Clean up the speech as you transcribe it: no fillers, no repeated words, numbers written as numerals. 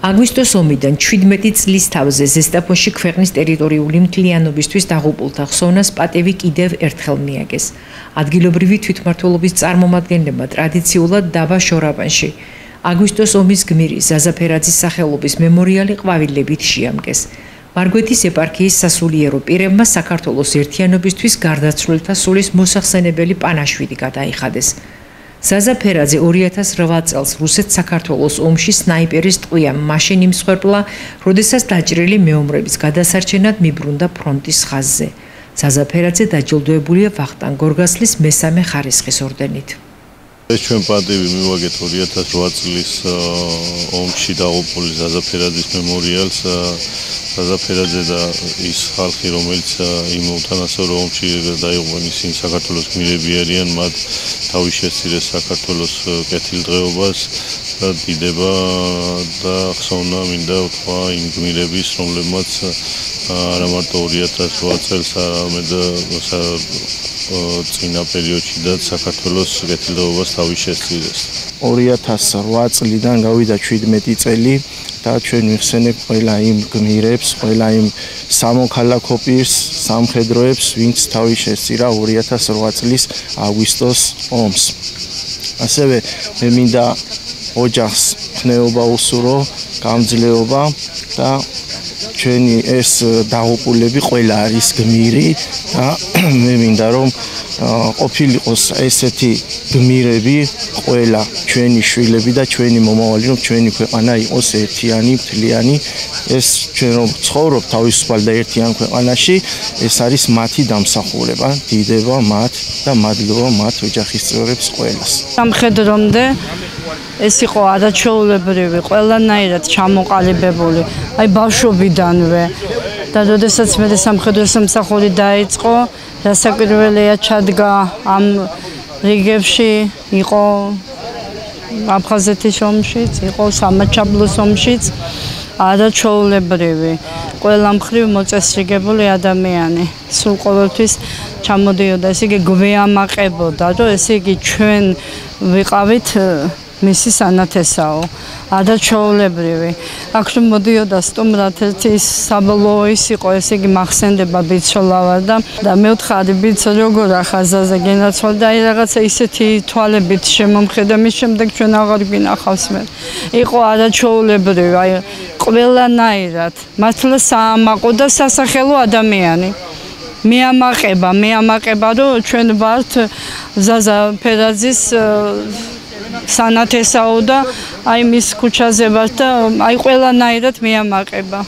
აგვისტოს ომიდან 17 წლის თავზე ზესტაფონში ქვეყნის ტერიტორიული მთლიანობისთვის დაღუპულთა ხსოვნას პატივი კიდევ ერთხელ მიაგეს. ადგილობრივი თვითმმართველობის წარმომადგენლებმა ტრადიციულად დაბა შორაპანში აგვისტოს ომის გმირი ზაზაფერაძის სახელობის მემორიალი ყვავილებით შეამკეს. მარგვეთის ეპარქიის სასულიერო პირებმა საქართველოს ერთიანობისთვის გარდაცვლილთა სულის მოსახსენებელი პანაშვიდი გადაიხადეს. ზაზაფერაძე 2008 წელს რუსეთ-საქართველოს ომში სნაიპერის ტყვია მაშინ იმსხვერპლა, როდესაც დაჭრილი მეომრების გადასარჩენად მიბრუნდა ფრონტის ხაზზე. ზაზაფერაძე დაჯილდოებულია ვახტანგ გორგასლის მესამე ხარისხის ორდენით. ეს ჩვენ პატივი მივაგეთ 2008 წლის ომში დაღუპული ზაზაფერაძის მემორიალს. ზაზაფერაძე და ის ხალხი, რომელიც იმ უთანასწორო ომში დაიღუპნენ, ისინი საქართველოს გმირები არიან, მათ თავის შესწირეს საქართველოს კეთილდღეობას და დიდება და ხსოვნა მინდა ვთქვა იმ გმირების, რომლებმაც არა მარტო 2008 წელს, არამედ წინა პერიოდშიდაც საქართველოს კეთილდღეობას თავის შესწირეს. 2008 წლიდან გავიდა 17 წელი და ჩვენ ვიხსენებთ ყველა იმ გმირებს, ყველა იმ სამოქალაქო პირს, სამხედროებს, ვინც თავის შესწირა 2008 წლის აგვისტოს ომს. ასევე მე მინდა ოჯახს ხნეობა უსურო, გამძლეობა და ჩვენი ეს დაღუპულები ყველა არის გმირი და მე მინდა რომ ყოფილიყოს ესეთი გმირები ყველა ჩვენი შვილები და ჩვენი მომავალი, რომ ჩვენი ქვეყანა იყოს ერთიანი, მთლიანი. ეს ჩვენ რომ ცხოვრობ თავისუფალ და ერთიან ქვეყანაში, ეს არის მათი დამსახურება. დიდება მათ და მადლობა მათ ოჯახის წევრებს ყველას. სამხედრომდე ეს იყო არაჩვეულებრივი, ყველანაირად ჩამოყალიბებული, აი ბავშვობიდანვე. და როდესაც მე სამხედრო სამსახური დაიწყო, დასაკვირველია ჩადგა ამ რიგებში, იყო აფხაზეთის ომშიც, იყო სამაჩაბლოს ომშიც, არაჩვეულებრივი, ყველა მხრივ მოწესრიგებული ადამიანი. სულ ყოველთვის ჩამოდიოდა, ესე იგი გვეამაყებოდა, რომ ესე იგი ჩვენ ვიყავით მისი სანათესაო, არაჩვეულებრივი. აქ რომ მოდიოდა სტუმრად ერთი საბოლოო ის იყო, ესე იგი მახსენდება ბიცოლავა და მეუთხარი ბიცო როგორ ახაზაზე გენაცვალ და აი რაღაცა ისეთი თვალებით შემომხედა, მის შემდეგ ჩვენ აღარ გვინახავს მე. იყო არაჩვეულებრივი, აი ყველანაირად, მართლა საამაყო და სასახელო ადამიანი. მეამაყება, რომ ჩვენ ვართ ზაზაფერაძის სანათესაო და აი მის ქუჩაზე ვართ და აი ყველანაირად მეამაყება.